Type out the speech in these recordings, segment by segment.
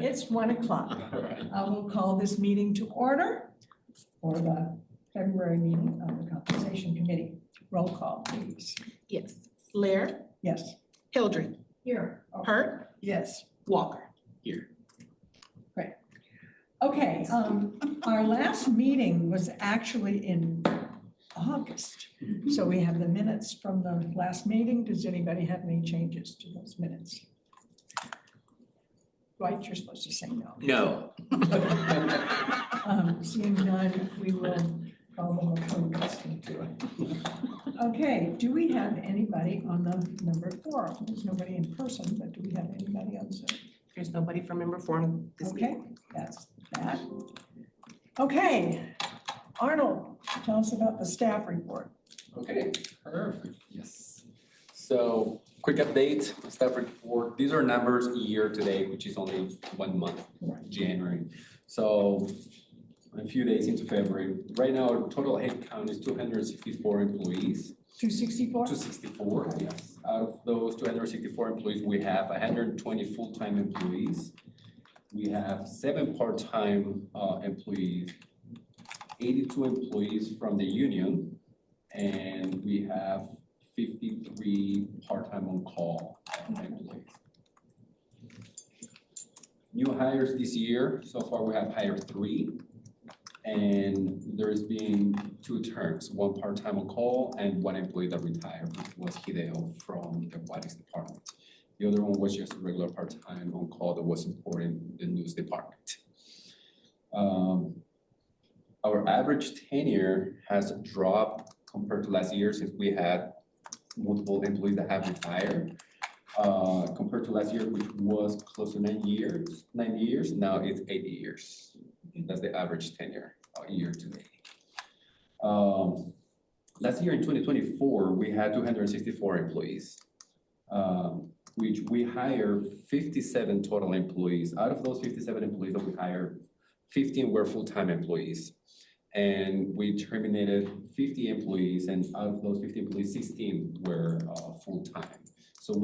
It's 1 o'clock. I will call this meeting to order for the February meeting of the Compensation Committee. Roll call, please. Yes. Lair, Yes. Hildry, Here. Hurt, Yes. Walker. Here. Great. Okay, our last meeting was actually in August. So we have the minutes from the last meeting. Does anybody have any changes to those minutes? Dwight, you're supposed to say no. No. Seeing none, we will call them accustomed to it. Okay, do we have anybody on the member forum? There's nobody in person, but do we have anybody on Zoom? There's nobody from member forum this week. Okay, that's that. Okay, Arnold, tell us about the staff report. Okay, perfect. Yes. So quick update, staff report. These are numbers year to date, which is only 1 month, January. So a few days into February. Right now, our total headcount is 264 employees. 264? 264, yes. Out of those 264 employees, we have 120 full-time employees. We have 7 part-time employees, 82 employees from the union, and we have 53 part-time on-call employees. New hires this year, so far we have hired 3. And there's been 2 terms, 1 part-time on call and 1 employee that retired, which was Hideo from the aquatics department. The other one was just a regular part-time on call that was supporting the news department. Our average tenure has dropped compared to last year since we had multiple employees that have retired. Compared to last year, which was close to 9 years, now it's 8 years. That's the average tenure year to date. Last year in 2024, we had 264 employees, which we hired 57 total employees. Out of those 57 employees that we hired, 15 were full-time employees. And we terminated 50 employees, and out of those 50 employees, 16 were full-time. So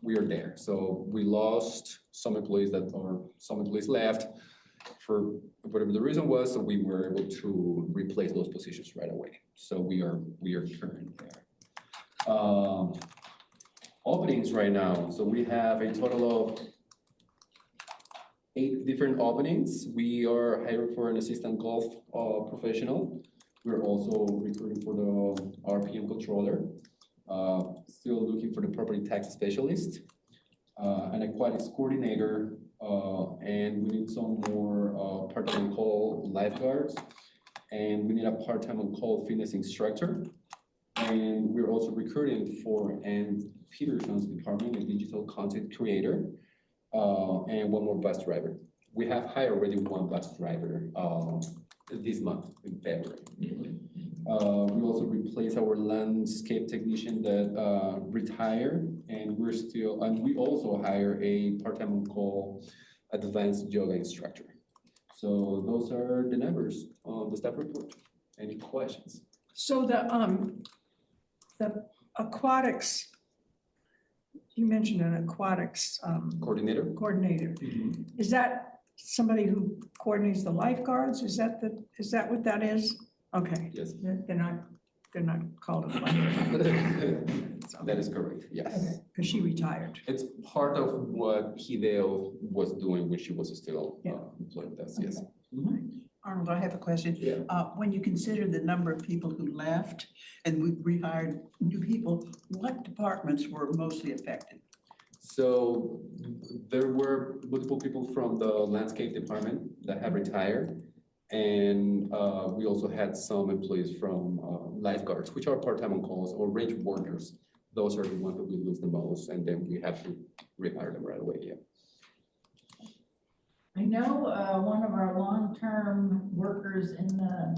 we're there. So we lost some employees some employees left for whatever the reason was, so we were able to replace those positions right away. So we are current there. Openings right now. So we have a total of 8 different openings. We are hiring for an assistant golf professional. We're also recruiting for the RPM controller. Still looking for the property tax specialist, an aquatics coordinator, and we need some more part-time on-call lifeguards, and we need a part-time on-call fitness instructor. And we're also recruiting for Ann Peterson's department, a digital content creator, and 1 more bus driver. We have hired already 1 bus driver this month in February. We also replaced our landscape technician that retired, and we also hire a part-time on-call advanced yoga instructor. So those are the numbers on the staff report. Any questions? So the aquatics, you mentioned an aquatics Coordinator? Mm-hmm. Is that somebody who coordinates the lifeguards? Is that what that is? Okay. Yes. They're not called a lifeguard. That is correct, yes. Okay, because she retired. It's part of what Hideo was doing when she was still employed with us, yes. Okay. Mm-hmm. Arnold, I have a question. Yeah. When you consider the number of people who left and we rehired new people, what departments were mostly affected? So there were multiple people from the landscape department that have retired. And we also had some employees from lifeguards, which are part-time on calls, or range warders. Those are the ones that we lose the most, and then we have to rehire them right away, yeah. I know one of our long-term workers in the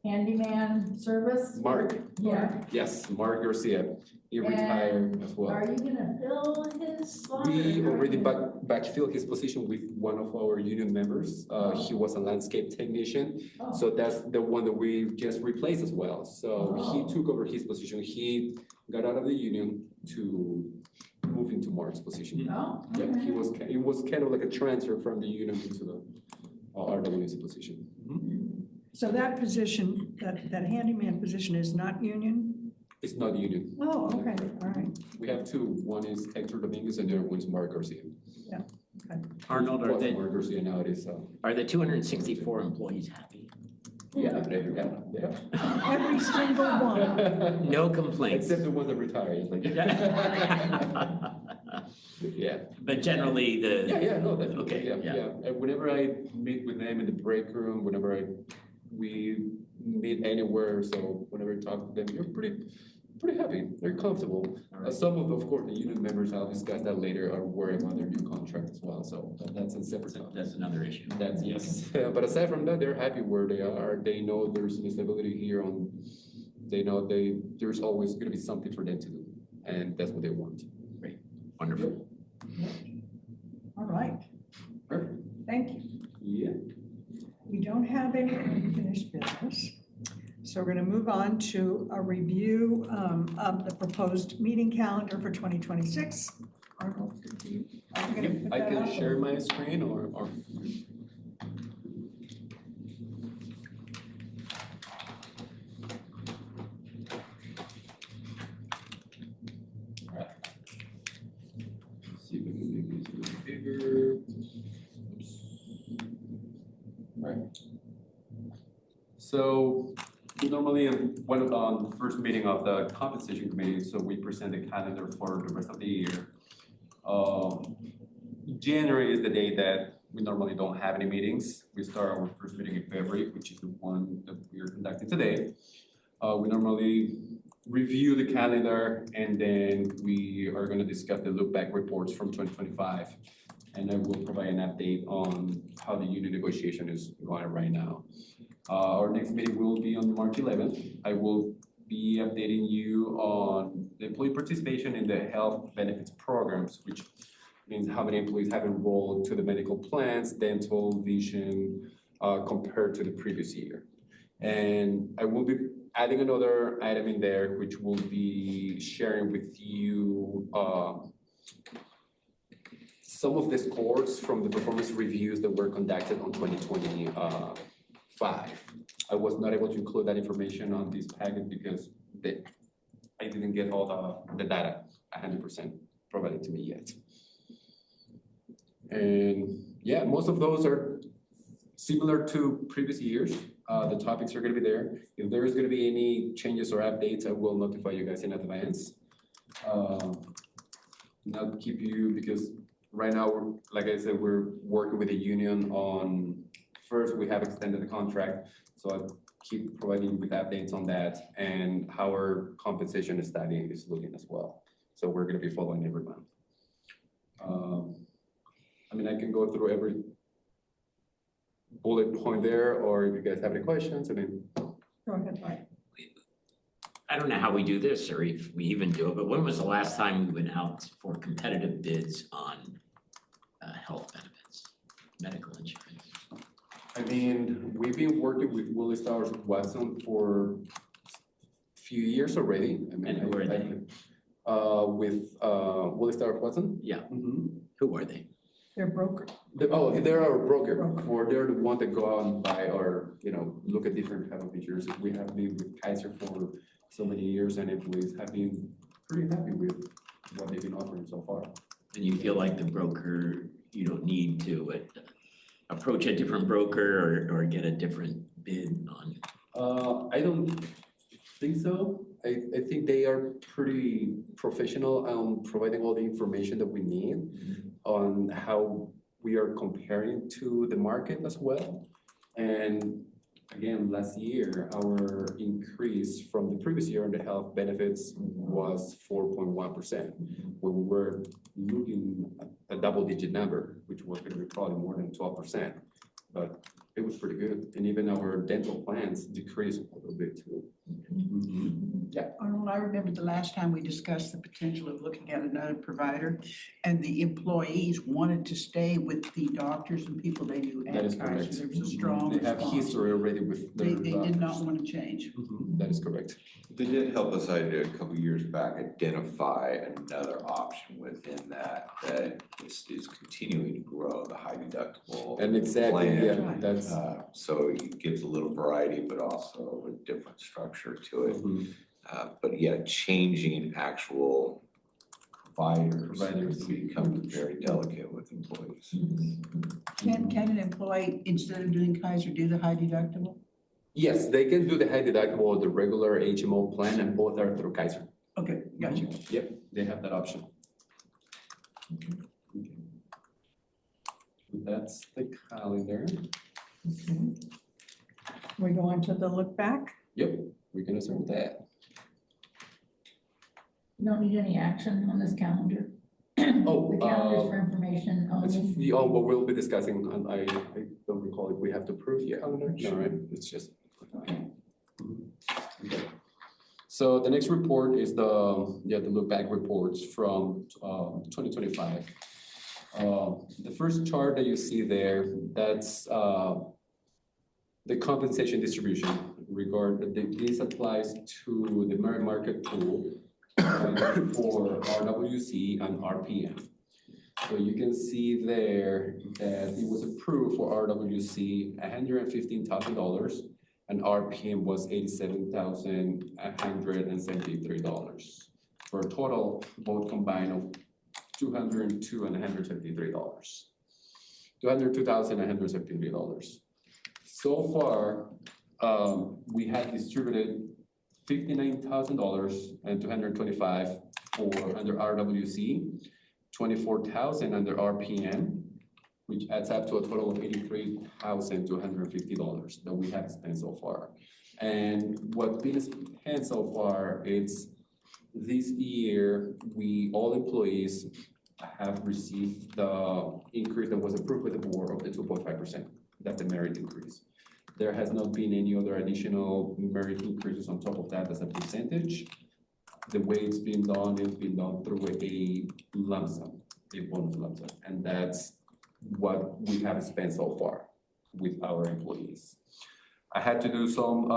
handyman service. Mark. Yeah. Yes, Mark Garcia. He retired as well. Are you gonna fill his slot? We already backfilled his position with one of our union members. He was a landscape technician. Oh. So that's the one that we just replaced as well. So he took over his position. He got out of the union to moved into Mark's position. Oh, Yeah, okay. it was kind of like a transfer from the union into the RWC position. So that position, that handyman position is not union? It's not union. Oh, okay, all right. We have two. One is Hector Dominguez and the other one is Mark Garcia. Arnold, Well, Mark Garcia nowadays, are the 264 employees happy? yeah, yeah. Every single one. No complaints. Except the ones that retire. It's like, yeah. But generally, Yeah, no, definitely, Okay, yeah, yeah. yeah. And whenever I meet with them in the break room, we meet anywhere, so whenever I talk to them, you're pretty happy, they're comfortable. Some of course, the union members, I'll discuss that later, are worried about their new contract as well, so that's a separate topic. that's another issue. That's, yes, but aside from that, they're happy where they are, they know there's an stability here they know there's always gonna be something for them to do, and that's what they want. Wonderful. All right, Perfect. thank you. Yeah. We don't have any unfinished business. So we're going to move on to a review of the proposed meeting calendar for 2026. Arnold, are you gonna put I that can up? share my screen or. See if I can make this a little bigger. Oops. Right. So we normally, went on the first meeting of the compensation committee, so we present the calendar for the rest of the year. January is the day that we normally don't have any meetings. We start our first meeting in February, which is the one that we are conducting today. We normally review the calendar and then we are gonna discuss the look back reports from 2025. And I will provide an update on how the union negotiation is going right now. Our next meeting will be on March 11th. I will be updating you on the employee participation in the health benefits programs, which means how many employees have enrolled to the medical plans, dental, vision, compared to the previous year. And I will be adding another item in there, which will be sharing with you some of the scores from the performance reviews that were conducted on 2025. I was not able to include that information on this packet because I didn't get all the data 100% provided to me yet. And yeah, most of those are similar to previous years. The topics are gonna be there. If there is gonna be any changes or updates, I will notify you guys in advance. Not keep you, because right now, like I said, we're working with the union on, first, we have extended the contract, so I keep providing with updates on that and how our compensation study is looking as well. So we're gonna be following every month. I mean, I can go through every bullet point there, or if you guys have any questions, I mean. Go ahead, Mike. I don't know how we do this or if we even do it, but when was the last time we went out for competitive bids on health benefits, medical insurance? I mean, we've been working with Willis Towers Watson for a few years already. I mean, And who are they? With Willis Towers Watson. Yeah, Mhm. who are they? They're broker. They're our broker, they're the one that go out and buy or, look at different type of insurance. We have been with Kaiser for so many years and employees have been pretty happy with what they've been offering so far. And you feel like the broker, you don't need to approach a different broker or get a different bid on? I don't think so. I think they are pretty professional on providing all the information that we need on how we are comparing to the market as well. And again, last year, our increase from the previous year in the health benefits was 4.1%. When we were looking at a double-digit number, which was going to be probably more than 12%. But It was pretty good, and even our dental plans decreased a little bit too. Arnold, I remember the last time we discussed the potential of looking at another provider, and the employees wanted to stay with the doctors and people they knew That at is Kaiser. correct. There was a strong They have response. history already with their They did not doctors. want to change. That is correct. They did help us, I did a couple years back, identify another option within that is continuing to grow, the high deductible. And exactly, plan. yeah, that's. So it gives a little variety, but also a different structure to it. Mhm. But yeah, changing actual providers Providers. becomes very delicate with employees. Can an employee, instead of doing Kaiser, do the high deductible? Yes, they can do the high deductible or the regular HMO plan, and both are through Kaiser. Okay, gotcha. Yep, they have that option. Okay. That's the calendar. Okay. We go on to the look back. Yep, we're gonna start with that. You don't need any action on this calendar. Oh, The calendar's for information It's, only. but we'll be discussing, and I don't recall if we have to prove the calendar, no, right? It's just. Okay. Okay. So the next report is the look back reports from 2025. The first chart that you see there, that's the compensation distribution this applies to the merit market pool for RWC and RPM. So you can see there that it was approved for RWC $115,000 and RPM was $87,173 for a total both combined of $202,173. $202,173. So far, we have distributed $59,000 and $225 for under RWC, $24,000 under RPM, which adds up to a total of $83,250 that we have spent so far. And what's been spent so far, it's this year, all employees have received the increase that was approved by the board of the 2.5%. That's the merit increase. There has not been any other additional merit increases on top of that as a percentage. The way it's been done through a lump sum, a bonus lump sum, and that's what we have spent so far with our employees. I had to do some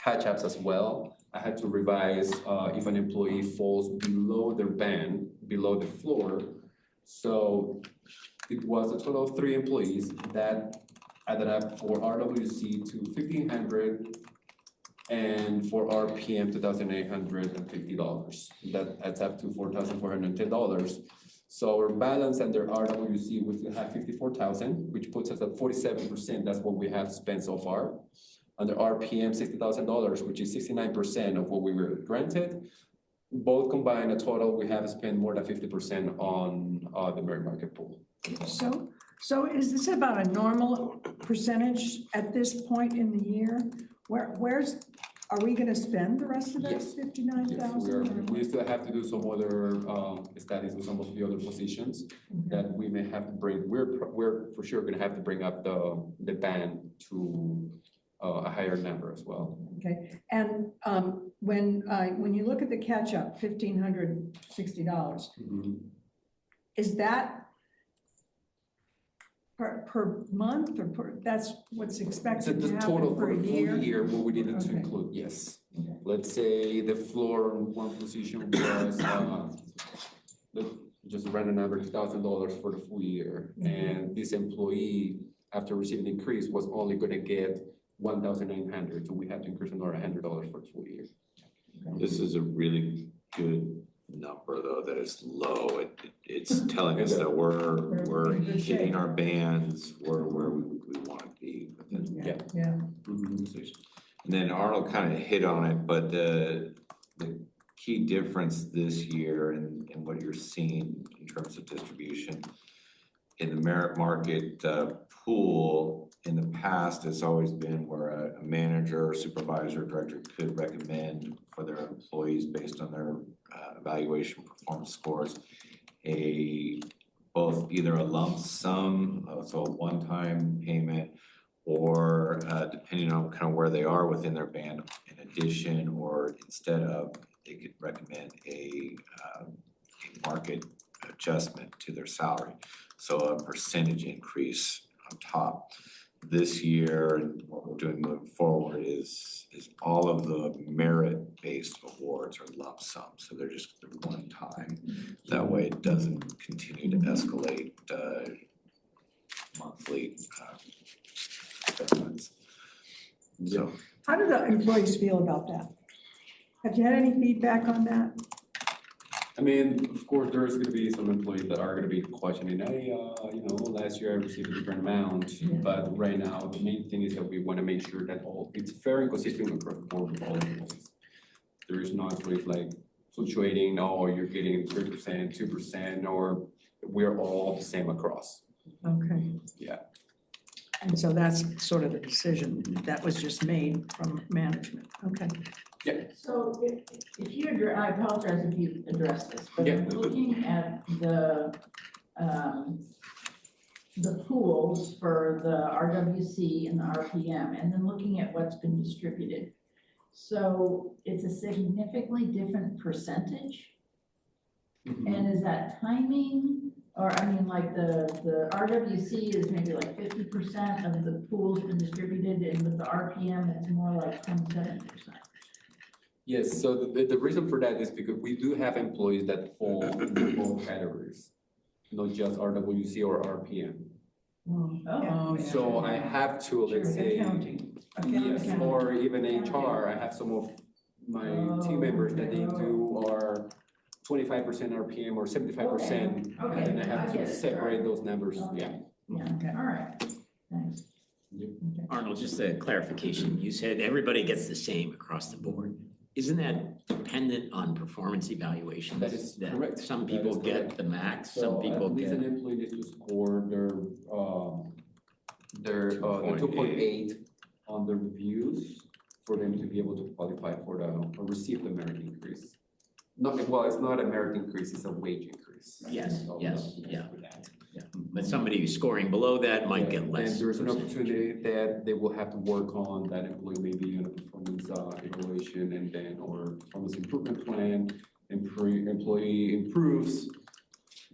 catch-ups as well. I had to revise if an employee falls below their band, below the floor. So it was a total of 3 employees that added up for RWC to $1,500 and for RPM $2,850. That adds up to $4,410. So our balance under RWC, we have $54,000, which puts us at 47%. That's what we have spent so far. Under RPM, $60,000, which is 69% of what we were granted. Both combined, a total, we have spent more than 50% on the merit market pool. So is this about a normal percentage at this point in the year? Are we gonna spend the rest of that Yes. Yes, 59,000? we still have to do some other studies with some of the other positions that we may have to bring. We're for sure gonna have to bring up the band to a higher number as well. Okay, and when you look at the catch-up, $1,560, is that per month or that's what's So expected the to total happen for per the full year? year, what we needed to Okay. include, yes. Okay. Let's say the floor on one position was, just run a number, $2,000 for the full year. And this employee, after receiving the increase, was only gonna get $1,900, so we have to increase another $100 for the full year. This is a really good number, though, that it's low. It's telling us that we're We're in good shape. hitting our bands, we're where we want to be within Yeah. Yeah, the organization. And then Arnold kind of hit on it, but the key difference this year and what you're seeing in terms of distribution in the merit market pool, in the past, it's always been where a manager, supervisor, director could recommend for their employees based on their evaluation performance scores, both either a lump sum of it's a one-time payment or depending on kind of where they are within their band, in addition or instead of, they could recommend a market adjustment to their salary. So a percentage increase on top. This year, and what we're doing moving forward is all of the merit-based awards are lump sum, so they're one time. That way it doesn't continue to escalate monthly payments. So, How do the employees feel about that? Have you had any feedback on that? I mean, of course, there's gonna be some employees that are gonna be questioning, hey, last year I received a different amount. But right now, the main thing is that we wanna make sure that it's fair and consistent across the board with all employees. There is no employees like fluctuating, oh, you're getting 3%, 2%, or we're all the same across. Okay. Yeah. And so that's sort of the decision that was just made from management. Okay. So if you address, I apologize if you addressed this, but Yeah. looking at the pools for the RWC and the RPM, and then looking at what's been distributed. So it's a significantly different percentage, and is that timing? Or I mean, like the RWC is maybe like 50% of the pool's been distributed, and with the RPM, it's more like 27%. Yes, so the reason for that is because we do have employees that fall in both categories, not just RWC or RPM. Oh, yeah. So I have to, let's say, Accounting. yes, or even HR, I have some of my team members that they do are 25% RPM or 75%. Okay, And then I have I get to it, separate sorry. those numbers, yeah. Yeah, Okay. all right, thanks. Arnold, just a clarification. You said everybody gets the same across the board. Isn't that dependent on performance evaluations? That is correct. Some That people is get correct. the max, So some people at least get. an employee needs to score their 2.8 on the reviews for them to be able to qualify for or receive the merit increase. Well, it's not a merit increase, it's a wage increase. Yes, So, yes, yeah. for that. But somebody who's scoring below that might Yeah, get less. And there's an percentage. opportunity that they will have to work on, that employee maybe on a performance evaluation and then, or performance improvement plan, employee improves,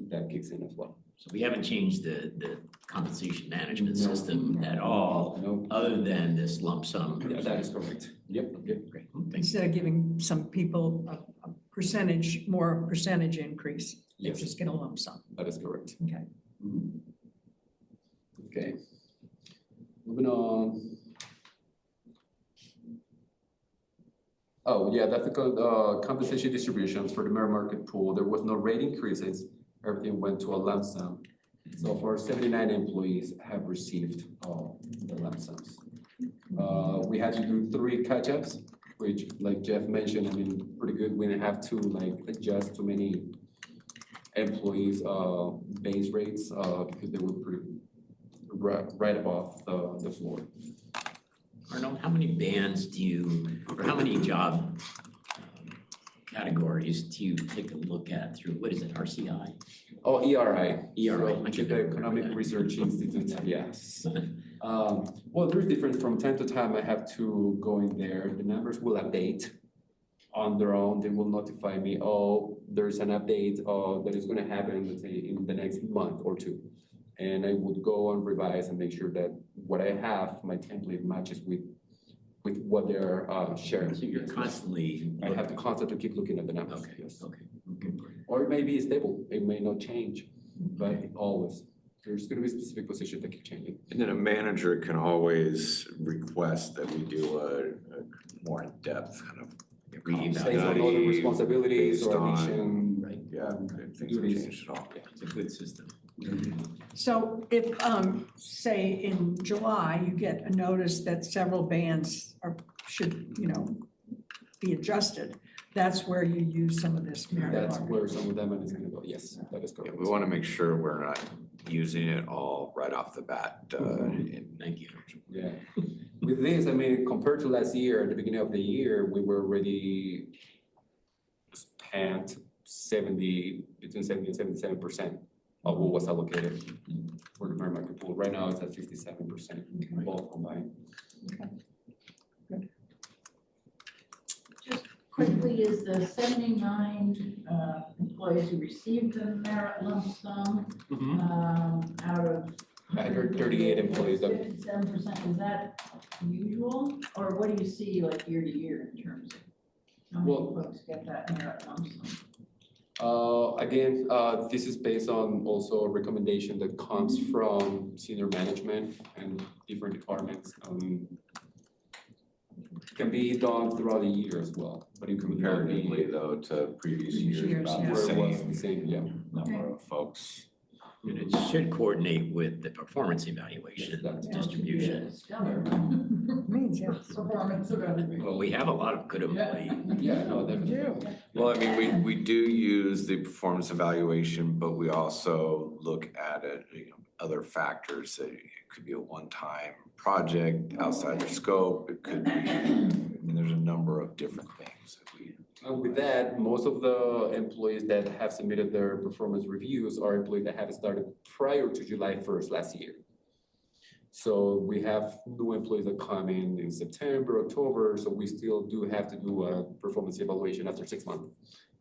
that kicks in as well. So we haven't changed the compensation management No. system at all, No, other than this lump sum. yeah, that is correct. Yep, yep. Great, thanks. Instead of giving some people a percentage, more percentage increase, they Yes. just get a lump sum. That is correct. Okay. Mhm. Okay. Moving on. Oh, yeah, that's the compensation distribution for the merit market pool. There was no rate increases. Everything went to a lump sum. So far, 79 employees have received the lump sums. We had to do 3 catch-ups, which, like Jeff mentioned, I mean, pretty good. We didn't have to like adjust too many employees' base rates because they were pretty right above the floor. Arnold, how many bands do you, or how many job categories do you take a look at through, what is it, RCI? Oh, ERI. ERI, So, I should the remember Economic that. Research Institute, yes. Well, there's different, from time to time, I have to go in there, the numbers will update on their own, they will notify me, oh, there's an update that is gonna happen, let's say, in the next month or 2. And I would go and revise and make sure that what I have, my template matches with what they're sharing. So you're constantly. I have to constantly keep looking at the numbers, Okay, yes. okay. Or it may be stable, it may not change, but always, there's gonna be specific positions that keep changing. and then a manager can always request that we do a more in-depth kind of Based on other study responsibilities based or on- addition. Right, Yeah, things have Duties. changed at all. it's a good system. So if, say, in July, you get a notice that several bands should, be adjusted, that's where you use some of this merit That's market. where some of them is gonna go, yes, that is Yeah, correct. we want to make sure we're not using it all right off the bat. Thank you. Yeah, with this, I mean, compared to last year, at the beginning of the year, we were already spent between 70 and 77% what was allocated for the fair market pool. Right now, it's at 57%, both combined. Just quickly, is the 79 employees who received the merit lump sum out of 138 employees that 57%, is that usual? Or what do you see like year to year in terms of how many Well- folks get that merit lump sum? Again, this is based on also a recommendation that comes from senior management and different departments. Can be done throughout the year as well, but it could not be Comparatively though to previous years, about the where it was same the same, yeah. number of folks. And it should coordinate with the performance evaluation distribution. Stellar. Means, yeah. Performance evaluation. Well, we have a lot of good employees. Yeah, no, definitely. Well, I mean, we do use the performance evaluation, but we also look at it, other factors that it could be a one-time project outside the scope. It could be, there's a number of different things that we. And with that, most of the employees that have submitted their performance reviews are employees that have started prior to July 1st last year. So we have new employees that come in September, October, so we still do have to do a performance evaluation after 6 months,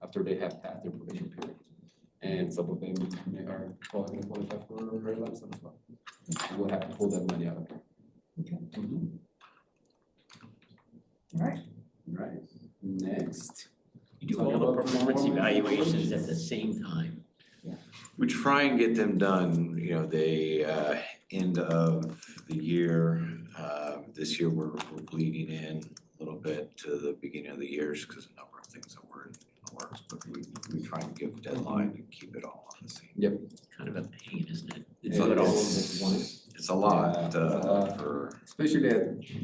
after they have passed their probation period. And some of them are going to qualify for a very lump sum as well. We'll have to pull that money out of there. Okay. All right. Right, next. You do all the performance evaluations at the same time. We try and get them done, the end of the year. This year, we're bleeding in a little bit to the beginning of the years because a number of things that were in the works, but we try and give a deadline and keep it all on the same. Kind of a pain, isn't it? It's Do it all. It's a lot for. Especially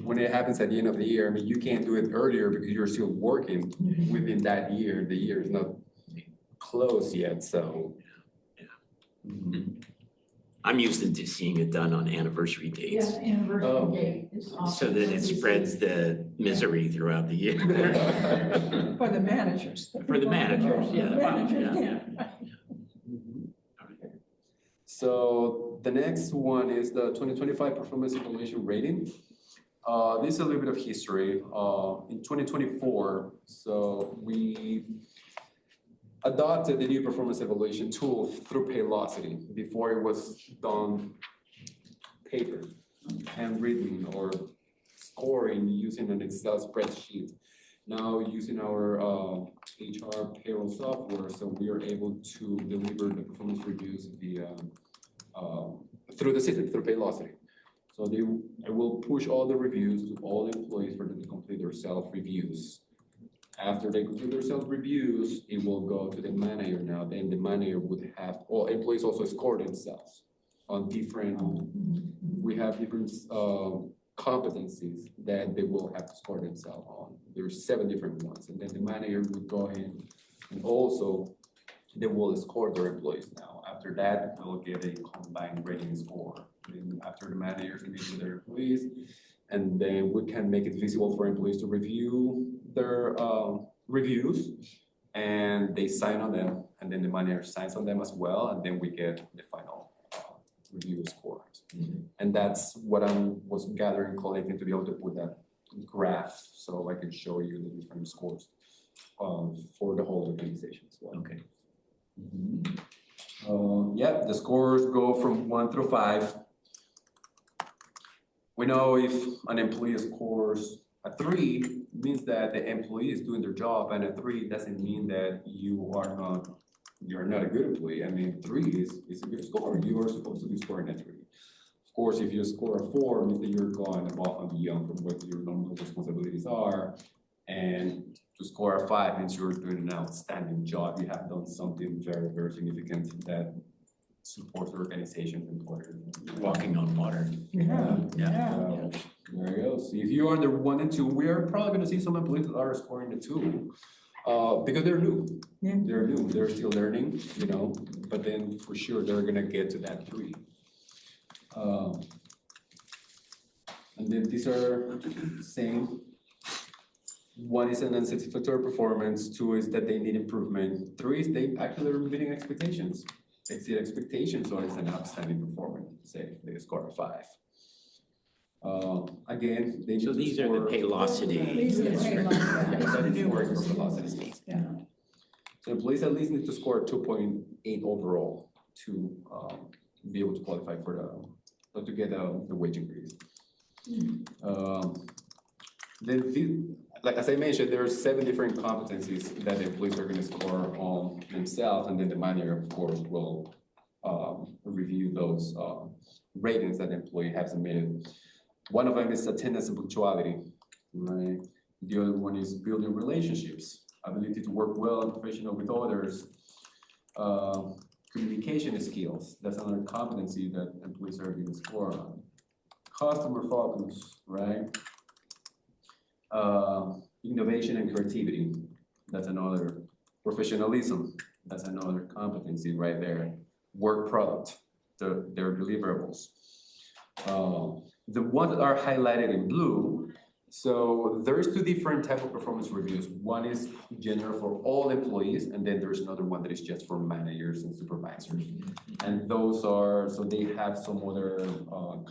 when it happens at the end of the year, I mean, you can't do it earlier because you're still working within that year. The year is not closed yet, so. I'm used to seeing it done on anniversary Yeah, dates, anniversary date is awesome. so that it spreads the misery throughout the year. For the managers. For the managers, For the yeah, managers, yeah. So the next one is the 2025 performance evaluation rating. This is a little bit of history. In 2024, so we adopted the new performance evaluation tool through Paylocity. Before it was done paper, handwritten, or scoring using an Excel spreadsheet. Now using our HR payroll software, so we are able to deliver the performance reviews via through the system, through Paylocity. So I will push all the reviews to all the employees for them to complete their self-reviews. After they complete their self-reviews, it will go to the manager now. Then the manager would have, all employees also score themselves on different, we have different competencies that they will have to score themselves on. There's 7 different ones. And then the manager would go in and also they will score their employees now. After that, they'll get a combined rating score. And after the managers meet with their employees, and then we can make it visible for employees to review their reviews, and they sign on them, and then the manager signs on them as well, and then we get the final review scores. And that's what I was gathering, collecting to be able to put that graph, so I can show you the different scores for the whole organization as well. Okay. Yeah, the scores go from 1 through 5. We know if an employee scores a 3, means that the employee is doing their job, and a 3 doesn't mean that you're not a good employee. I mean, 3 is a good score. You are supposed to be scoring a 3. Of course, if you score a 4, means that you're going above and beyond from what your normal responsibilities are. And to score a 5 means you're doing an outstanding job. You have done something very, very significant that supports the organization, employers. Walking on water. Yeah. There you go. So if you are under 1 and 2, we are probably gonna see some employees that are scoring a 2. Because they're new. Yeah. They're new, they're still learning, but then for sure, they're gonna get to that 3. And then these are same. 1 is an unsatisfactory performance, 2 is that they need improvement, 3 is they actually are meeting expectations. exceed expectations or it's an outstanding performance, say they score a 5. Again, they need So to these are the score- paylocity. These are the Yes, pay right. loss. Yeah, that is working for velocity. Yeah. So employees at least need to score 2.8 overall to be able to qualify for or to get the wage increase. Like as I mentioned, there are 7 different competencies that the employees are gonna score on themselves, and then the manager, of course, will review those ratings that the employee has submitted. One of them is attendance and punctuality, right? The other one is building relationships, ability to work well and professional with others. Communication skills, that's another competency that employees are going to score on. Customer focus, right? Innovation and creativity, that's another. Professionalism, that's another competency right there. Work product, their deliverables. The ones that are highlighted in blue, so there's 2 different type of performance reviews. One is general for all employees, and then there's another one that is just for managers and supervisors. And those are, so they have some other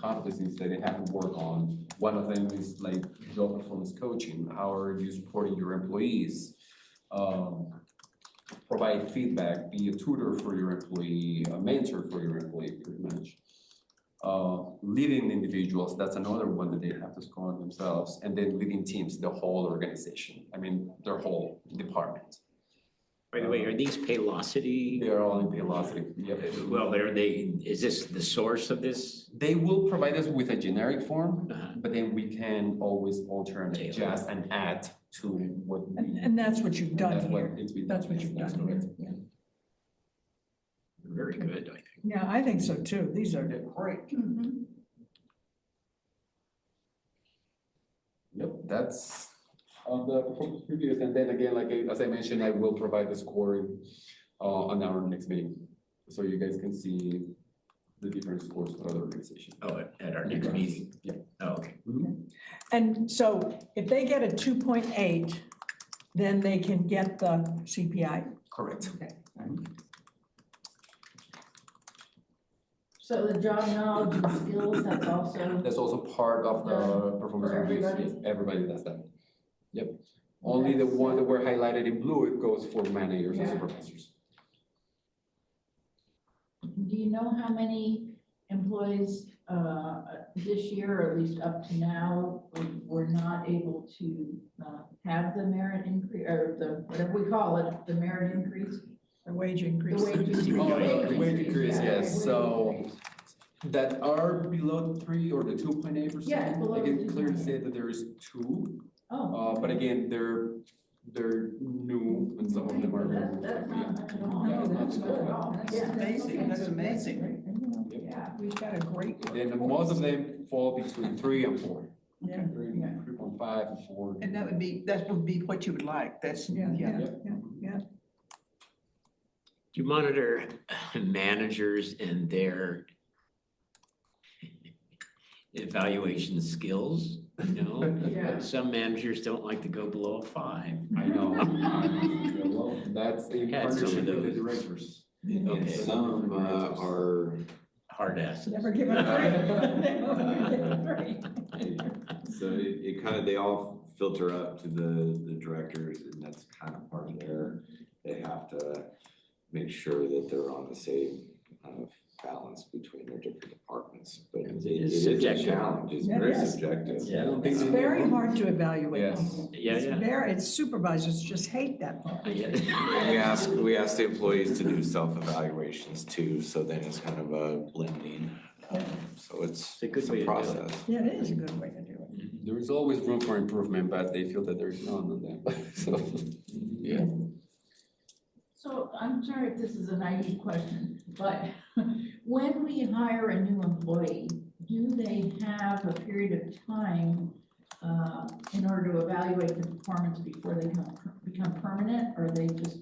competencies that they have to work on. One of them is like job performance coaching. How are you supporting your employees? Provide feedback, be a tutor for your employee, a mentor for your employee, pretty much. Leading individuals, that's another one that they have to score on themselves. And then leading teams, the whole organization. I mean, their whole department. By the way, are these paylocity? They are all in velocity. Yep. Well, is this the source of this? They will provide us with a generic form, Uh-huh. but then we can always alter and adjust and add to what we. And that's what you've done That's what here. it's been. That's what yes, you've that's done correct. here. Yeah. Very good, I think. Yeah, I think so too. These are great. Yep, that's on the performance reviews. And then again, like as I mentioned, I will provide the scoring on our next meeting. So you guys can see the different scores for other organizations. Oh, at our next meeting? Yeah. Oh, okay. And so if they get a 2.8, then they can get the CPI. Correct. Okay. So the job knowledge and skills, That's also part of the performance For reviews. everybody? Yes, everybody does that. Yep. Only the one that were highlighted in blue, it goes for managers and Yeah. supervisors. Do you know how many employees this year, or at least up to now, were not able to have the merit increase, or the, whatever we call it, the merit increase? The wage The increase. wage increase. Oh, yeah, the wage increase, yeah, yes, wage so increase. that are below 3 or the 2.8%. Yeah, below I the can clearly 2.8. say that there is 2, Oh. but again, they're new and some of them are. That's not much at all. Yeah, No, that's not good at bad. all. That's Yeah. amazing, that's amazing. Yeah, we've got a great. Then most of them fall between 3 and 4. Yeah. 3.5 and 4. And that would be what you would like, that's, Yeah, yeah. yeah. Do you monitor managers and their evaluation skills? You know, Yeah. some managers don't like to go below a 5. I know. Yeah, well, that's in Had some of partnership with the those. directors. And Okay. some are, Hard ass. Never give a grade. Never give a grade. so it kind of, they all filter up to the directors, and that's kind of part of they have to make sure that they're on the same kind of balance between their different departments. But It it is is a subjective. challenge, it's Yeah, very yes. subjective. I don't think It's they very need- hard to evaluate. Yes. people. Yeah, It's yeah. very, it's supervisors just hate that part. Yeah. We ask the employees to do self-evaluations too, so then it's kind of a blending. So It's a good way to do it. process. Yeah, it is a good way to do it. There is always room for improvement, but they feel that there is none on them. So, yeah. So I'm sorry if this is a naive question, but when we hire a new employee, do they have a period of time in order to evaluate the performance before they become permanent, or they just,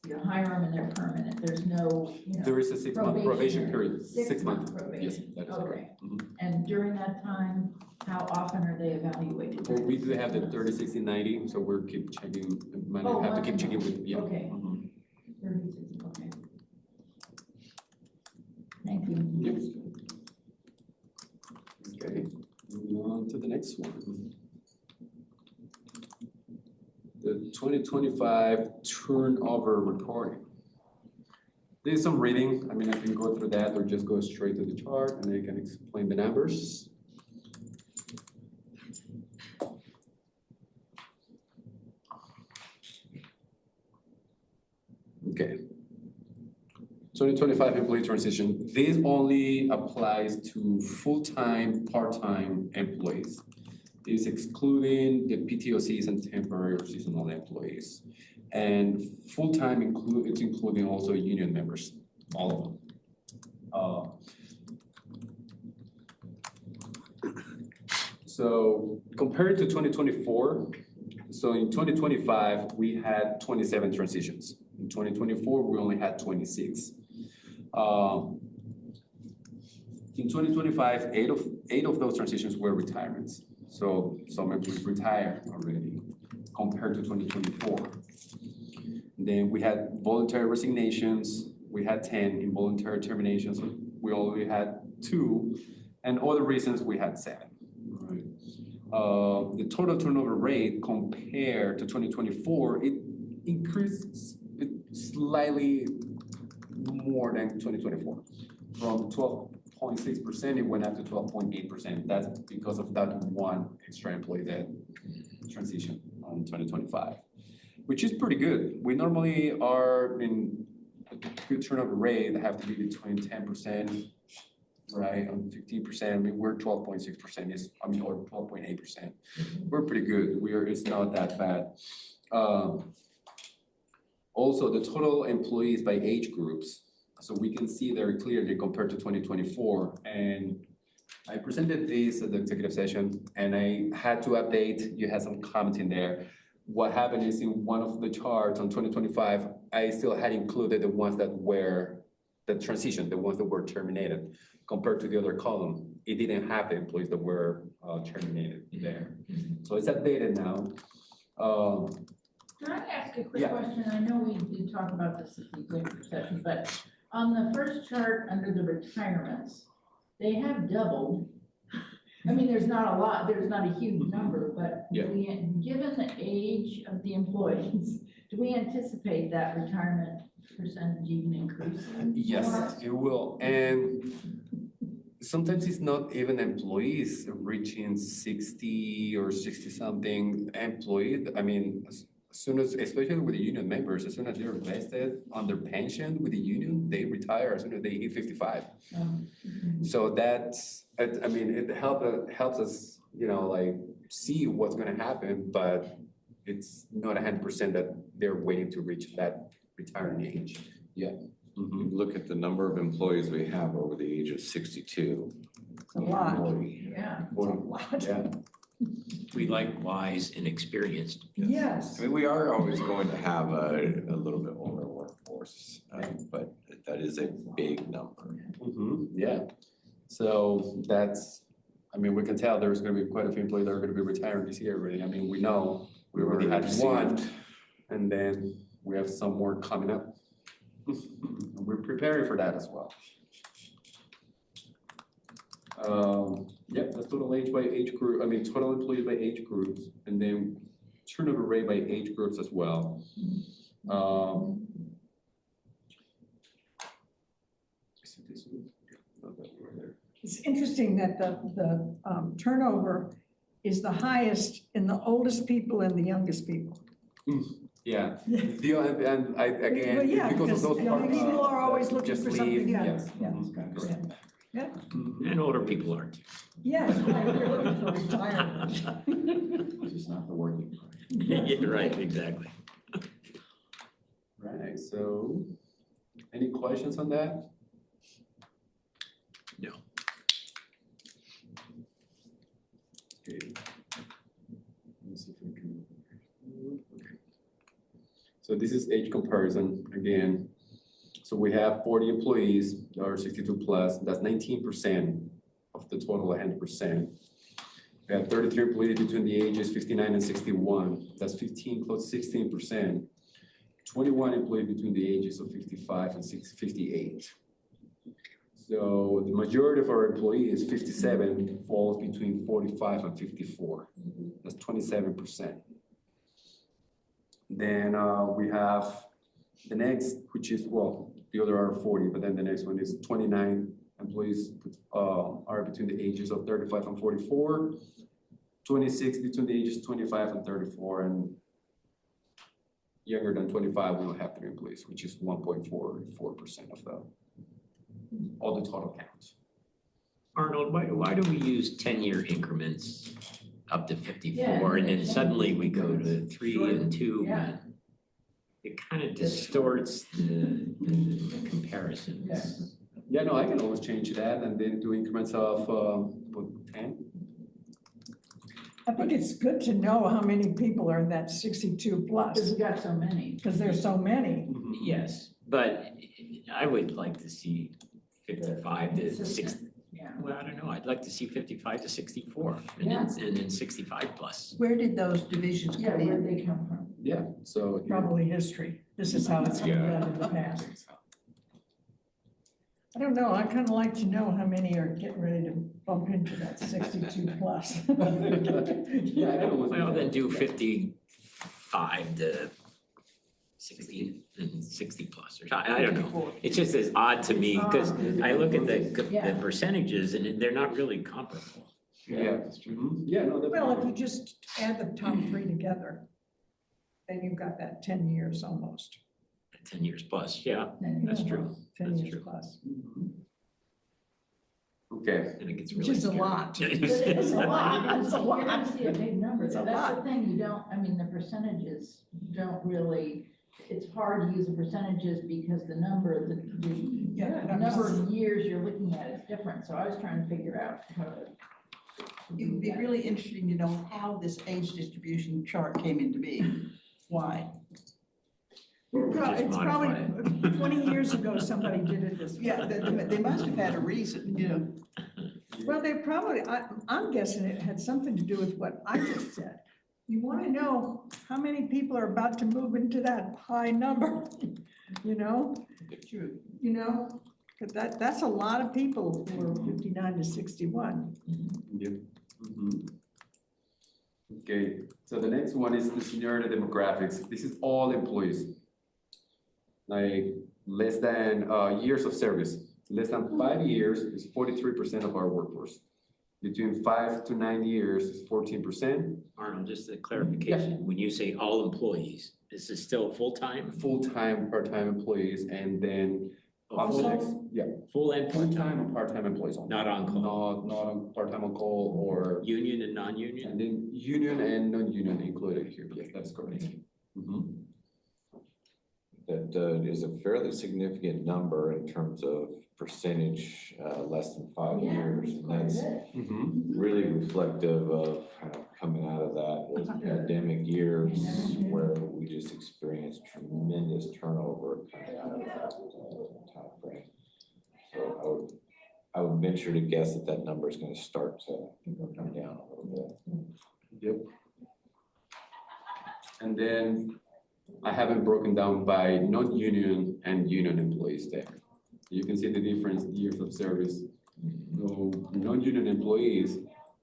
you hire them and they're permanent? There's no, There is a 6-month probation period, 6 6-month months. Yes, probation. that is Okay. correct. Mhm. And during that time, how often are they evaluated? Well, we do have the 30, 60, 90, so we're keep checking, might Oh, have to once keep a checking month. with, yeah. Okay. Mhm. 36, okay. Okay, moving on to the next one. The 2025 turnover reporting. There's some reading, I mean, I can go through that or just go straight to the chart and I can explain the numbers. Okay. 2025 employee transition. This only applies to full-time, part-time employees. It's excluding the PTOCs and temporary or seasonal employees. And full-time it's including also union members, all of them. So compared to 2024, so in 2025, we had 27 transitions. In 2024, we only had 26. In 2025, eight of those transitions were retirements. So some employees retired already compared to 2024. Then we had voluntary resignations. We had 10 involuntary terminations. We only had 2, and other reasons we had 7. Right. The total turnover rate compared to 2024, it increased slightly more than 2024. From 12.6%, it went up to 12.8%. That's because of that one extra employee that transitioned on 2025, which is pretty good. We normally are in a good turnover rate, have to be between 10%, right, and 15%. I mean, we're 12.6%, or 12.8%. We're pretty good. It's not that bad. Also, the total employees by age groups. So we can see very clearly compared to 2024. And I presented this at the executive session and I had to update, you had some comment in there. What happened is in one of the charts on 2025, I still had included the ones that were the transition, the ones that were terminated. Compared to the other column, it didn't have the employees that were terminated there. So it's updated now. Can I ask a quick Yeah. question? I know we did talk about this at the executive session, but on the first chart under the retirements, they have doubled. I mean, there's not a lot, there's not a huge number, but Yeah. Given the age of the employees, do we anticipate that retirement percentage even increasing? Yes, it will. And sometimes it's not even employees reaching 60 or 60 something employees. I mean, as soon as, especially with the union members, as soon as they're vested on their pension with the union, they retire as soon as they hit 55. So that's, I mean, it helps us, like see what's gonna happen, but it's not 100% that they're waiting to reach that retirement age. Yeah. You look at the number of employees we have over the age of 62. It's a lot. Yeah. It's a lot. Yeah. We like wise and experienced. Yes. I mean, we are always going to have a little bit older workforce, but that is a big number. Yeah. So I mean, we can tell there's gonna be quite a few employees that are gonna be retiring this year already. I mean, we know we already had one, and then we have some more coming up. And we're preparing for that as well. Yep, that's total age by age group, I mean, total employees by age groups, and then turnover rate by age groups as well. It's interesting that the turnover is the highest in the oldest people and the youngest people. Yeah, Yeah. and I, Well, again, yeah, because of those young parts. people are always looking just for leave, something else. yes. Yeah. Mhm. Yeah. And older people are too. Yes, right, they're looking for retirement. Just not the working part. Yeah, right, exactly. Right, so any questions on that? No. Okay. Let's see if we can. Okay. So this is age comparison again. So we have 40 employees that are 62 plus, that's 19% of the total 100%. We have 33 employees between the ages 59 and 61, that's 15, close to 16%. 21 employees between the ages of 55 and 58. So the majority of our employees, 57, falls between 45 and 54. That's 27%. Then we have the next, which is, well, the other are 40, but then the next one is 29 employees are between the ages of 35 and 44, 26 between the ages 25 and 34, and younger than 25, we don't have 3 employees, which is 1.44% of all the total counts. Arnold, why do we use 10-year increments up to 54, Yeah, and then yeah. suddenly we go to 3 Sure. and 2? Yeah. and It kind of distorts the comparisons. Yeah, no, I can always change that and then do increments of, 10? I think it's good to know how many people are in that 62 Because plus, we got so many. because there's so many. Yes, but I would like to see 55 to 60. Consistent, yeah. Well, I don't know, I'd like to see 55 to 64, Yeah. and then 65 plus. Where did those divisions Yeah, come where'd in? they come from? Yeah, so. Probably history. This is how it's been done in the past. I don't know, I'd kind of like to know how many are getting ready to bump into that 62 plus. Yeah, I can always do Well, then that. do 55 to 60 and 60 plus, or I don't know. It's just as odd to me, because I look at the percentages and they're not really comparable. Yeah, yeah, no, Well, if definitely. you just add the top 3 together, then you've got that 10 years almost. 10 years plus, yeah, Then that's you- true. 10 That's years true. plus, Okay, And it gets which really is a scary. lot. But it's a lot, It's a you're lot. gonna see a big number, It's a that's the lot. thing, you don't, I mean, the percentages don't really, it's hard to use the percentages because the number, Yeah, the number of years you're looking at is different, so I was trying to figure out how to. It would be really interesting to know how this age distribution chart came into being. Why? Or we just It's modify probably it. 20 years ago, somebody did it this way. Yeah, they must have had a reason, you know. Well, they probably, I'm guessing it had something to do with what I just said. You want to know how many people are about to move into that high number, you know? True. You know, because that's a lot of people who are 59 to 61. yep. Okay, so the next one is the seniority demographics. This is all employees. Like less than years of service. Less than 5 years is 43% of our workforce. Between 5 to 9 years is 14%. Arnold, just a clarification, when you say all employees, this is still full-time? Full-time, part-time employees, and then Oh, full, full- yeah, Full and full-time part-time, and part-time employees only. not on call, Not on part-time on call or, union and non-union? and then union and non-union included here. Yes, that's correct. Mhm. That is a fairly significant number in terms of percentage, less than 5 Yeah, years. it's And quite a that's bit. Mhm. really reflective of kind of coming out of those pandemic years where we just experienced tremendous turnover coming out of that timeframe. So I would venture to guess that number is gonna start to come down a little bit. Yep. And then I haven't broken down by non-union and union employees there. You can see the difference years of service. So non-union employees,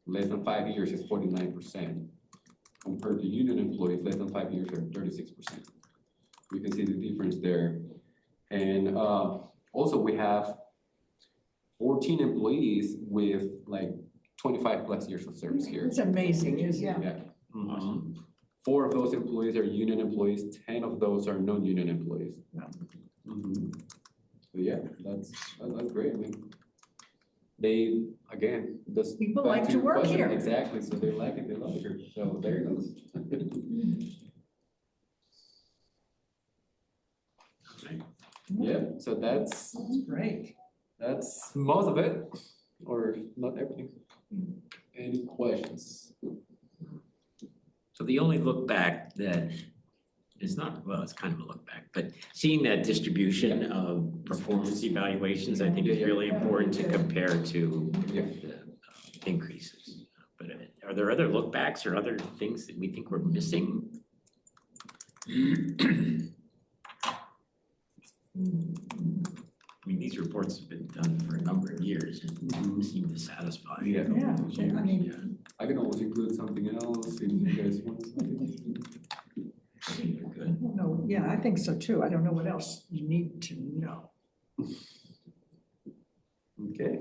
less than 5 years is 49%. Compared to union employees, less than 5 years are 36%. You can see the difference there. And also we have 14 employees with like 25 plus years of service here. It's amazing, isn't it? Yeah. Mhm. 4 of those employees are union employees, 10 of those are non-union employees. Mhm. So yeah, that's great. I mean, they, again, this. People back like to your work question, here. Exactly, so they like it, they love it here, so there it goes. Yeah, so That's great. that's most of it, or not everything. Any questions? So the only look back that is not, well, it's kind of a look back, but seeing that distribution of performance evaluations, I think is really important to compare to Yeah. the increases. But are there other look backs or other things that we think we're missing? I mean, these reports have been done for a number of years and seem to satisfy. Yeah. Yeah, I mean, I can always include something else if you guys want something. Good. no, yeah, I think so too. I don't know what else you need to know. Okay.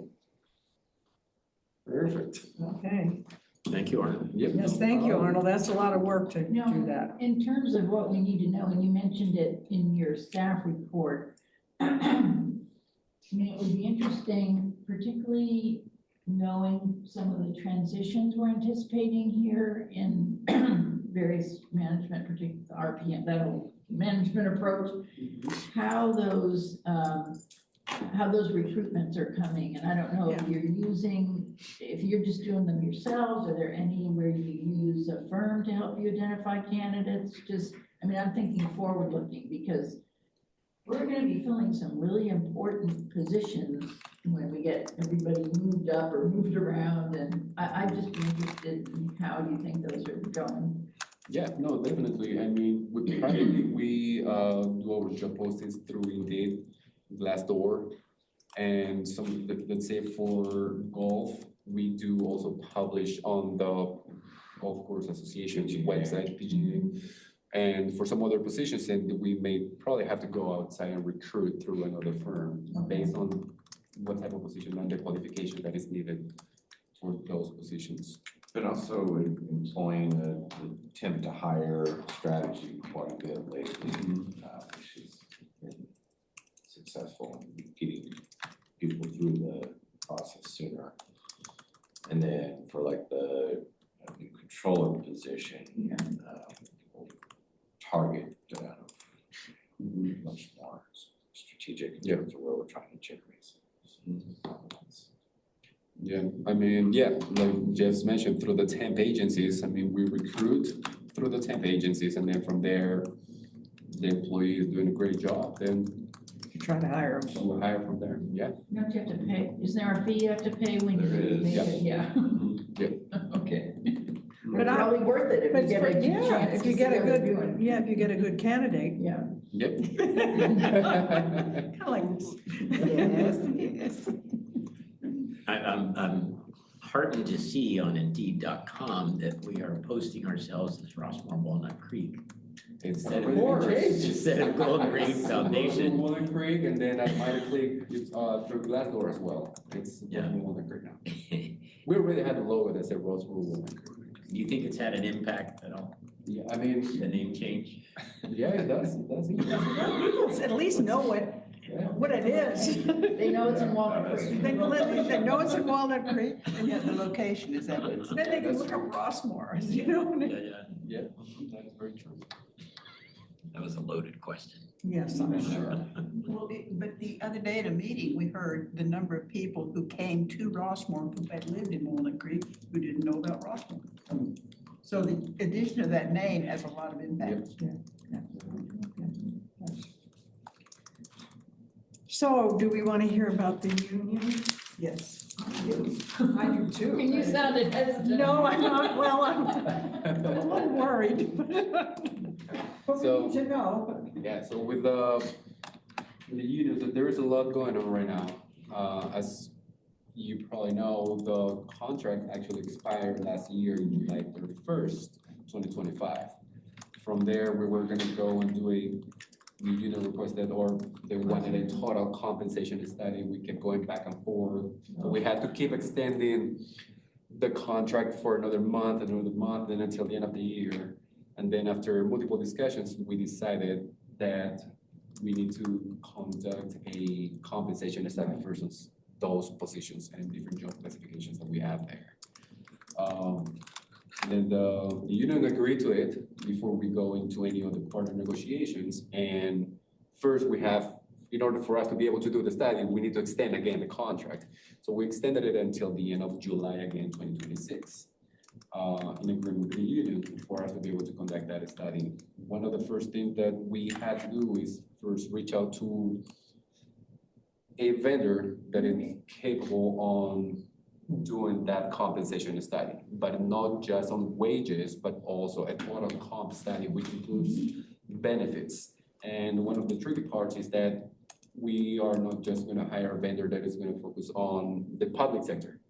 Perfect. Okay, Thank you, Arnold. Yep. yes, thank you, Arnold. That's a lot of work to No. do that. In terms of what we need to know, and you mentioned it in your staff report, I mean, it would be interesting, particularly knowing some of the transitions we're anticipating here in various management, particularly the RPM, that whole management approach, how those recruitments are coming. And I don't know if if you're just doing them yourselves, are there any where you use a firm to help you identify candidates? I mean, I'm thinking forward looking because we're gonna be filling some really important positions when we get everybody moved up or moved around, and I'd just be interested in how you think those are going. Yeah, no, definitely. I mean, we do our job postings through Indeed, Glassdoor, and some, let's say for golf, we do also publish on the Golf Course Association's PGA. website, PGA. And for some other positions, and we may probably have to go outside and recruit through another firm based on what type of position and the qualification that is needed for those positions. Been also employing the temp to hire strategy quite a bit lately, which has been successful in getting people through the process sooner. And then for like the controller position, we'll target much more strategic in terms of where we're trying to generate. Yeah, I mean, yeah, like Jeff's mentioned, through the temp agencies, I mean, we recruit through the temp agencies, and then from there, the employee is doing a great job, then You try to hire them. we'll hire from there, yeah. Don't you have to pay, is there a fee you have to pay when you There is. make it? Yeah. Yeah. Okay. But I- Probably worth it if But you get a yeah, chance if to you see get a how they're good, doing. yeah, if you get a good candidate. Yeah. Yep. Kind of like this. Yes. I'm heartened to see on Indeed.com that we are posting ourselves as Rossmore Walnut Creek instead of Golden Green Foundation. Walnut Creek, and then at Minor Creek, it's through Glassdoor as well. It's Yeah. Walnut Creek now. We already had a logo that said Rosewood Walnut Creek. Do you think it's had an impact at all, Yeah, I mean, the name change? yeah, it does, it does. People at least know what it is. They know it's in Walnut Creek. They know it's in Walnut Creek, And yet the location is evidence. then they can look up Rossmore, you know? Yeah, Yeah, that is very true. that was a loaded question. Yes, I'm sure. Well, but the other day at a meeting, we heard the number of people who came to Rossmore who had lived in Walnut Creek who didn't know about Rossmore. So the addition of that name has a lot of impact. So do we want to hear about the union? Yes. I do too. And you sounded hesitant. No, I'm not, well, I'm a little worried. But we So- need to know. Yeah, so with the unions, there is a lot going on right now. As you probably know, the contract actually expired last year, July 31st, 2025. From there, we were gonna go and do a union requested, or they wanted a total compensation study. We kept going back and forth. So we had to keep extending the contract for another month, and until the end of the year. And then after multiple discussions, we decided that we need to conduct a compensation study versus those positions and different job classifications that we have there. Then the union agreed to it before we go into any other further negotiations. And first we have, in order for us to be able to do the study, we need to extend again the contract. So we extended it until the end of July again, 2026. In agreement with the union for us to be able to conduct that study. One of the first things that we had to do is first reach out to a vendor that is capable on doing that compensation study, but not just on wages, but also a total comp study, which includes benefits. And one of the tricky parts is that we are not just gonna hire a vendor that is gonna focus on the public sector,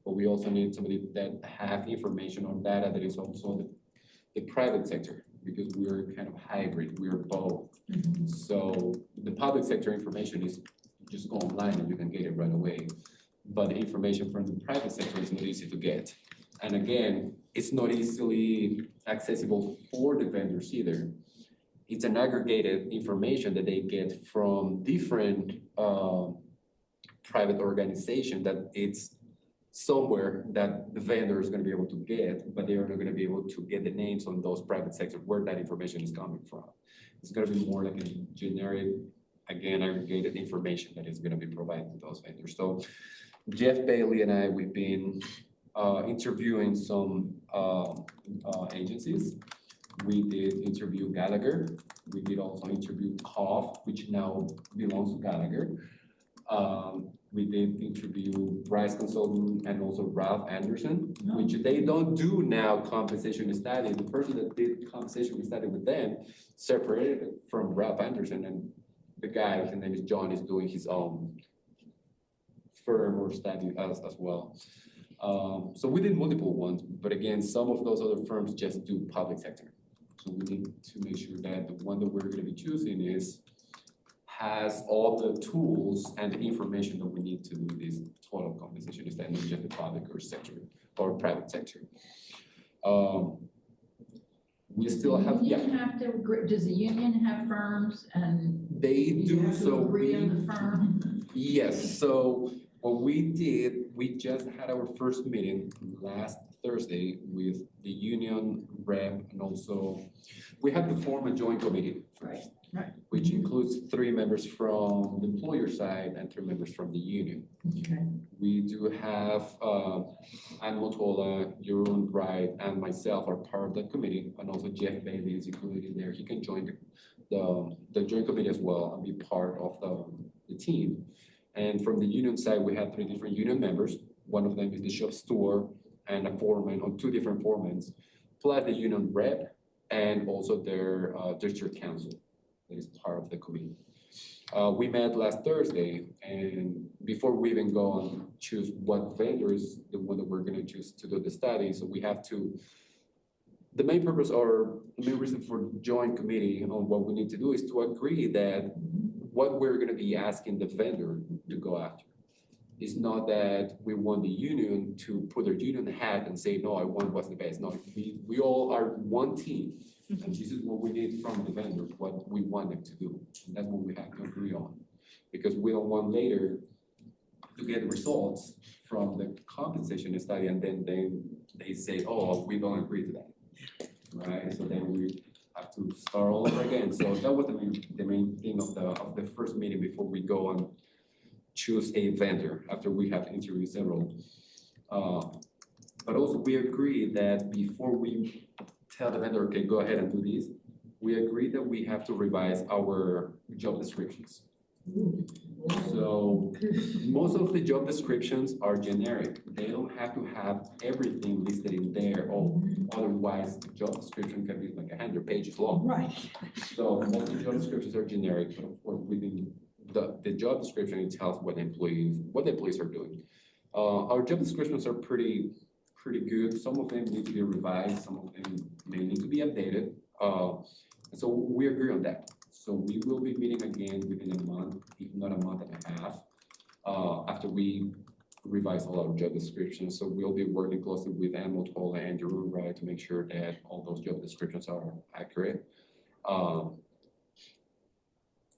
but we also need somebody that have information on data that is also the private sector, because we're kind of hybrid, we're both. So the public sector information is just go online and you can get it right away. But the information from the private sector is not easy to get. And again, it's not easily accessible for the vendors either. It's an aggregated information that they get from different private organization that it's somewhere that the vendor is gonna be able to get, but they are not gonna be able to get the names on those private sectors where that information is coming from. It's gonna be more like a generic, again, aggregated information that is gonna be provided to those vendors. So Jeff Bailey and I, we've been interviewing some agencies. We did interview Gallagher. We did also interview COF, which now belongs to Gallagher. We did interview Bryce Consultant and also Ralph Anderson, which they don't do now compensation study. The person that did compensation study with them separated from Ralph Anderson, and the guy, his name is John, is doing his own firm or study as well. So we did multiple ones, but again, some of those other firms just do public sector. So we need to make sure that the one that we're gonna be choosing has all the tools and the information that we need to do this total compensation instead of just the public or sector or private sector. We still have, Does the union have firms and they you do, have to so agree on the firm? yes, so what we did, we just had our first meeting last Thursday with the union rep, and also we have to form a joint committee first. Right. Which includes 3 members from the employer side and 3 members from the union. Okay. We do have Ann Motola, Jeroen Wright, and myself are part of that committee, and also Jeff Bailey is included in there. He can join the joint committee as well and be part of the team. And from the union side, we have 3 different union members. One of them is the shop steward and a foreman, or 2 different foremans, plus the union rep and also their district council that is part of the committee. We met last Thursday, and before we even go and choose what vendor is the one that we're gonna choose to do the study, so we have to, the main purpose or the main reason for joint committee on what we need to do is to agree that what we're gonna be asking the vendor to go after. It's not that we want the union to put their union hat and say, no, I want what's the best. No, we all are one team. And this is what we need from the vendor, what we want them to do. And that's what we have to agree on. Because we don't want later to get results from the compensation study and then they say, oh, we don't agree to that, right? So then we have to start all over again. So that was the main thing of the first meeting before we go and choose a vendor after we have interviewed several. But also we agree that before we tell the vendor, okay, go ahead and do this, we agree that we have to revise our job descriptions. So most of the job descriptions are generic. They don't have to have everything listed in there, or otherwise the job description can be like 100 pages long. Right. So most of the job descriptions are generic, but of course within the job description, it tells what the employees are doing. Our job descriptions are pretty good. Some of them need to be revised, some of them may need to be updated. So we agree on that. So we will be meeting again within a month, if not a month and a half, after we revise all our job descriptions. So we'll be working closely with Ann Motola and Jeroen Wright to make sure that all those job descriptions are accurate.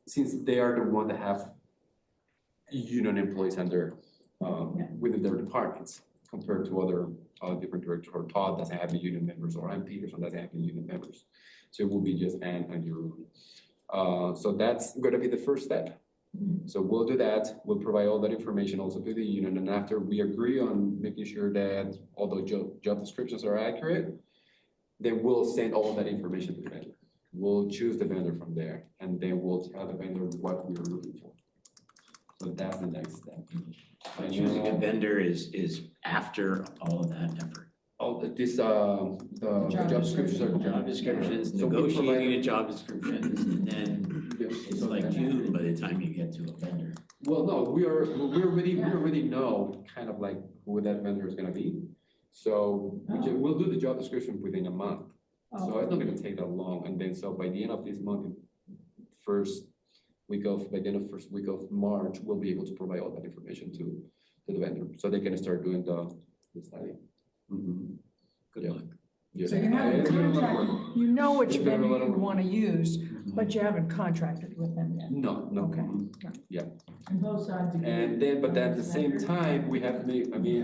Since they are the one that have union employees under within their departments compared to other different directors, or Todd doesn't have the union members, or Ann Peterson doesn't have the union members. So it will be just Ann and Jeroen. So that's gonna be the first step. So we'll do that. We'll provide all that information also to the union, and after we agree on making sure that all the job descriptions are accurate, then we'll send all that information to the vendor. We'll choose the vendor from there, and then we'll tell the vendor what we're looking for. So that's the next step. Choosing a vendor is after all of that effort. All this, the job descriptions are. Job descriptions, So we provide- negotiating a job descriptions, and then Yeah. It's like June by the time you get to a vendor. Well, no, we already know kind of like who that vendor is gonna be. So we'll do the job description within a month. So it's not gonna take that long. And then, so by the end of this month, by the end of first week of March, we'll be able to provide all that information to the vendor, so they can start doing the study. Good Yeah. luck. Yeah. So you haven't It's been a lot of contracted, work. you know which It's been a vendor lot of you work. want to use, but you haven't contracted with them yet. No, no. Okay. And both sides agree. And then, but at the same time, we have to make, I mean,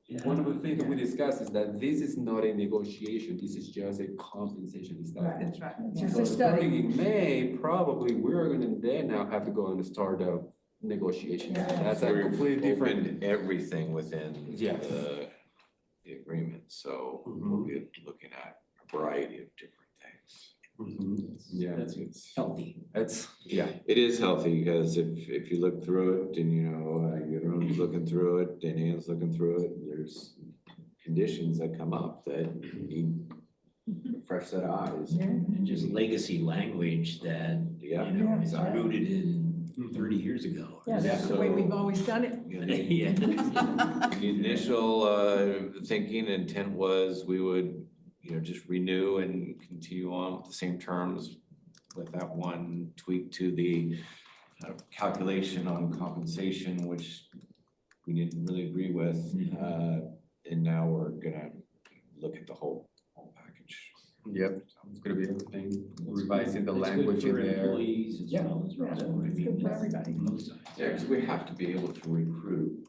Yeah. one of the things that we discussed is that this is not a negotiation, this is just a compensation study. That's right. It's just So a starting study. in May, probably we're gonna then now have to go and start a negotiation. Yeah. That's a We've completely different. opened everything within Yes. the agreement, so Mhm. we'll be looking at a variety of different things. Yeah, That's healthy. yeah. It is healthy, because if you look through it, and Jeroen's looking through it, and Ann's looking through it, there's conditions that come up that need a fresh set of eyes. And just legacy language that, you Yeah. know, is Yeah. rooted in 30 years ago. Yeah, that's the way we've always done it. Yeah. The initial thinking intent was we would, just renew and continue on with the same terms with that one tweak to the calculation on compensation, which we didn't really agree with. And now we're gonna look at the whole package. Yep, it's gonna be everything, revising the It's good language in for there. employees as Yeah. well as Rossmore. I It's mean, good for everybody. both sides. Yeah, because we have to be able to recruit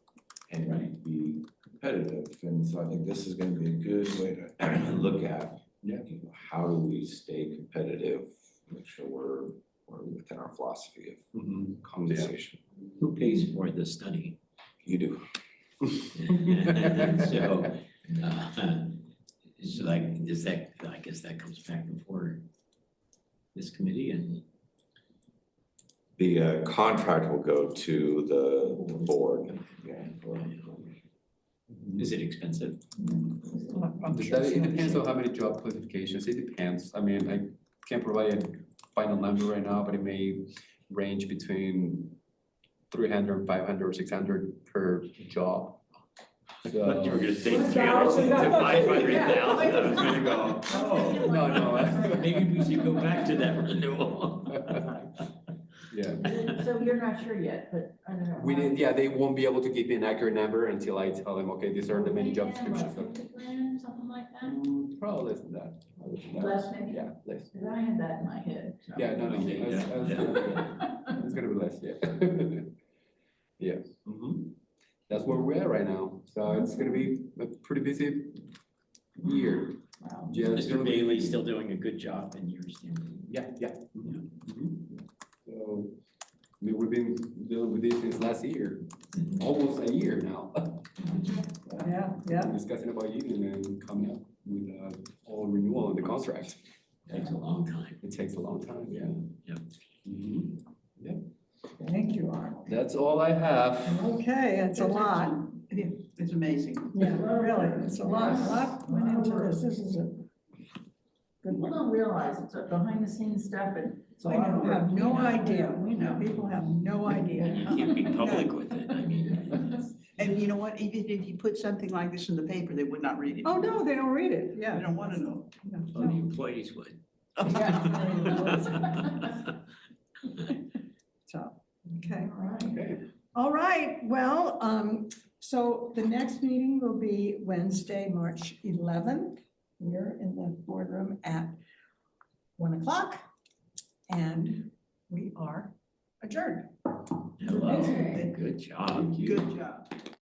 and be competitive, and so I think this is gonna be a good way to look at. Yeah. How do we stay competitive, make sure we're within our philosophy of compensation. Who pays for the study? You do. So, so like, I guess that comes back before this committee and The contract will go to the board. is it expensive? I'm The sure study, it's it not depends cheap. on how many job classifications, it depends. I mean, I can't provide a final number right now, but it may range between 300, 500, or 600 per job. You were So, gonna say 300 to 500,000, I was gonna go, no. maybe we should go back to that renewal. Yeah, So you're not sure yet, but I don't know. we didn't, yeah, they won't be able to give me an accurate number until I tell them, okay, these are the many job Maybe, descriptions. what, 50 grand, something like that? Probably less than that. Probably less than that. Less maybe? Yeah, less. Cause I had that in my head. so. Yeah, no, Yeah. it's gonna be less, yeah. Yeah. That's where we're at right now, so it's gonna be a pretty busy year. Wow. Yeah, it's Mr. gonna be- Bailey's still doing a good job in your standing. Yeah. So, I mean, we've been dealing with this since last year, almost a year now. Yeah. Discussing about union and coming up with all renewal of the contract. Takes a long time. It takes a long time, yeah. Yep. Mhm. Thank you, Arnold. That's all I have. Okay, it's a lot. It's amazing. Yeah, really, it's a lot went into this. This is a good People one. don't realize it's behind the scenes stuff and it's a I lot of know, work. have no idea. We know. People have no And idea. you can't be public with it, I mean. And you know what, even if you put something like this in the paper, they would not read it. Oh, no, they don't read it, They yeah. don't want to know. Well, the employees would. So, okay. All right. Okay. All right, well, so the next meeting will be Wednesday, March 11th, here in the boardroom at 1 o'clock. And we are adjourned. Hello, good job. Good job.